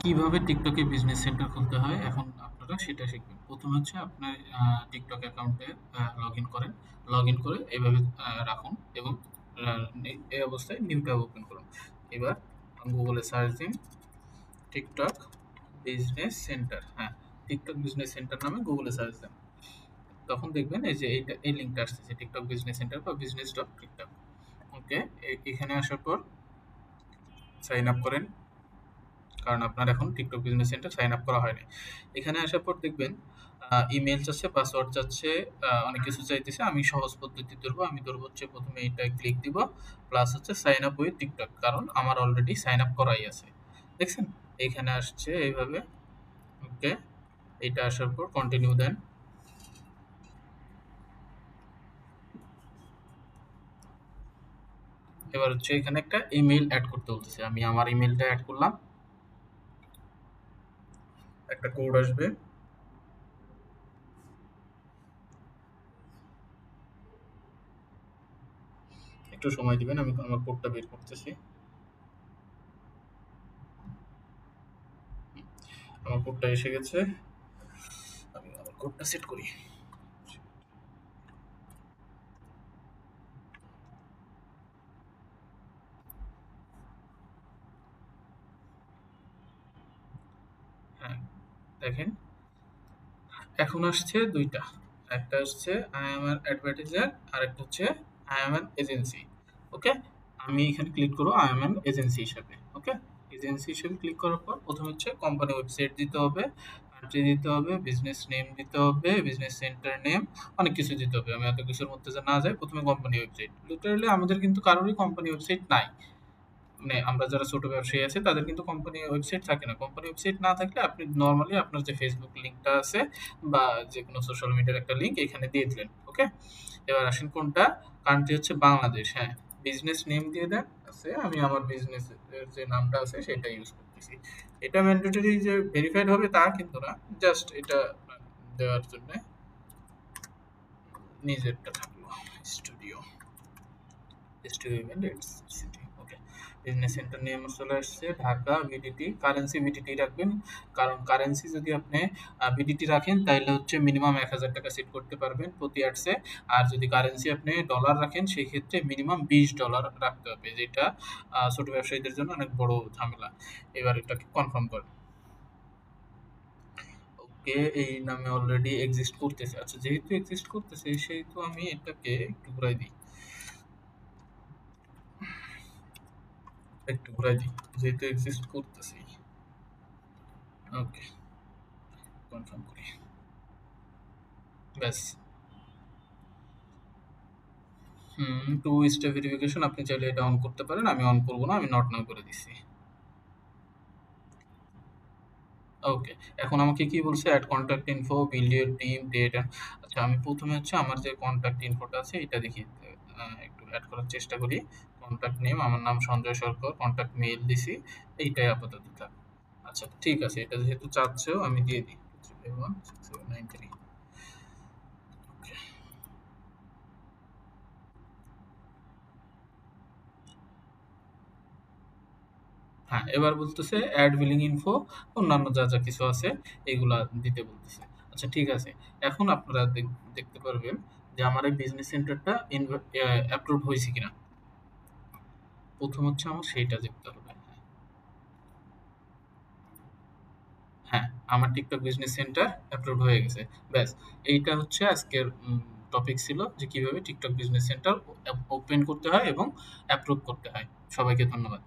কিভাবে টিকটকে business centre খুলতে হয় এখন আপনারা সেটা শিখবেন। প্রথমে হচ্ছে আপনার টিকটক অ্যাকাউন্টে লগ ইন করেন। লগ ইন করে এভাবে রাখুন এবং এই অবস্থায় নিউ ট্যাব ওপেন করুন। এবার গুগলে সার্চ দিন টিকটক বিজনেস সেন্টার। হ্যাঁ, টিকটক বিজনেস সেন্টার নামে গুগলে সার্চ দেন। তখন দেখবেন এই যে এই লিঙ্কটা আসতেছে টিকটক বিজনেস সেন্টার বা বিজনেস ডট টিকটক। ওকে, এখানে আসার পর সাইন আপ করেন, কারণ আপনার এখন TikTok business centre sign up করা হয়নি। এখানে আসার পর দেখবেন ইমেল চাচ্ছে, পাসওয়ার্ড চাচ্ছে, অনেক কিছু চাইতেছে। আমি সহজ পদ্ধতি ধরবো, আমি ধরবো হচ্ছে প্রথমে এটা ক্লিক দিব, প্লাস হচ্ছে সাইন আপ উইথ টিকটক, কারণ আমার অলরেডি সাইন আপ করাই আছে। দেখছেন এখানে আসছে এইভাবে। ওকে, এটা আসার পর কন্টিনিউ দেন। এবার হচ্ছে এখানে একটা ইমেল অ্যাড করতে বলতেছে, আমি আমার ইমেলটা অ্যাড করলাম। একটা কোড আসবে, একটু সময় দিবেন, আমি আমার কোডটা বের করতেছি। আমার কোডটা এসে গেছে, আমি আমার কোডটা সেট করি। হ্যাঁ, দেখেন এখন আসছে দুইটা, একটা হচ্ছে আই এম অ্যান অ্যাডভার্টাইজার আর একটা হচ্ছে আই এম অ্যান এজেন্সি। ওকে, আমি এখানে ক্লিক করবো আই এম অ্যান এজেন্সি হিসাবে। ওকে, এজেন্সি হিসেবে ক্লিক করার পর প্রথমে হচ্ছে কোম্পানি ওয়েবসাইট দিতে হবে, কান্ট্রি দিতে হবে, বিজনেস নেম দিতে হবে, বিজনেস সেন্টার নেম, অনেক কিছু দিতে হবে। আমি এত কিছুর মধ্যে যে না যাই, প্রথমে কোম্পানি ওয়েবসাইট। লিটারালি আমাদের কিন্তু কারোরই কোম্পানি ওয়েবসাইট নাই, মানে আমরা যারা ছোট ব্যবসায়ী আছে তাদের কিন্তু কোম্পানি ওয়েবসাইট থাকে না। কোম্পানি ওয়েবসাইট না থাকলে আপনি নরমালি আপনার যে ফেসবুক লিঙ্কটা আছে বা যে কোনো সোশ্যাল মিডিয়ার একটা লিঙ্ক এখানে দিয়ে দিলেন। ওকে, এবার আসেন কোনটা, কান্ট্রি হচ্ছে বাংলাদেশ। হ্যাঁ, বিজনেস নেম দিয়ে দেন আছে, আমি আমার বিজনেস এর যে নামটা আছে সেটা ইউজ করতেছি। এটা ম্যান্ডেটরি যে ভেরিফাইড হবে তা কিন্তু না, জাস্ট এটা দেওয়ার জন্য নিজেরটা থাকলো। Studio, studio event city. Okay, business centre name চলে আসছে ঢাকা বিডিটি, কারেন্সি বিডিটি রাখবেন, কারণ কারেন্সি যদি আপনি বিডিটি রাখেন তাহলে হচ্ছে মিনিমাম ১,০০০ টাকা সেট করতে পারবেন প্রতি অ্যাডসে। আর যদি কারেন্সি আপনি ডলার রাখেন সেই ক্ষেত্রে মিনিমাম $20 রাখতে হবে, যেটা ছোট ব্যবসায়ীদের জন্য অনেক বড় ঝামেলা। এবার এটাকে কনফার্ম করেন। ওকে, এই নামে অলরেডি এক্সিস্ট করতেছে। আচ্ছা, যেহেতু এক্সিস্ট করতেছে সেহেতু আমি এটাকে একটু ঘুরাই দিই, একটু ঘুরাই দিই, যেহেতু এক্সিস্ট করতেছি। ওকে, কনফার্ম করি, ব্যাস। টু স্টেপ ভেরিফিকেশন আপনি চাইলে এটা অন করতে পারেন, আমি অন করব না, আমি নট নাও করে দিচ্ছি। ওকে, এখন আমাকে কি বলছে, add contact info, build your team, date and. আচ্ছা, আমি প্রথমে হচ্ছে আমার যে কন্ট্যাক্ট ইনফোটা আছে এটা দেখি, একটু অ্যাড করার চেষ্টা করি। কন্ট্যাক্ট নেম আমার নাম সঞ্জয় সরকার, কন্ট্যাক্ট মেইল দিছি, এইটাই আপাতত থাক। আচ্ছা ঠিক আছে, এটা যেহেতু চাচ্ছেও আমি দিয়ে দিই 3516793। হ্যাঁ, এবার বলতেছে অ্যাড বিলিং ইনফো, অন্যান্য যা যা কিছু আছে এগুলা দিতে বলতেছে। আচ্ছা ঠিক আছে, এখন আপনারা দেখতে পারবেন যে আমার এই বিজনেস সেন্টারটা অ্যাপ্রুভ হয়েছে কিনা। প্রথম হচ্ছে আমার সেইটা দেখতে হবে। হ্যাঁ, আমার টিকটক বিজনেস সেন্টার অ্যাপ্রুভ হয়ে গেছে। ব্যাস, এইটা হচ্ছে আজকের টপিক ছিল যে কিভাবে টিকটক বিজনেস সেন্টার ওপেন করতে হয় এবং অ্যাপ্রুভ করতে হয়। সবাইকে ধন্যবাদ।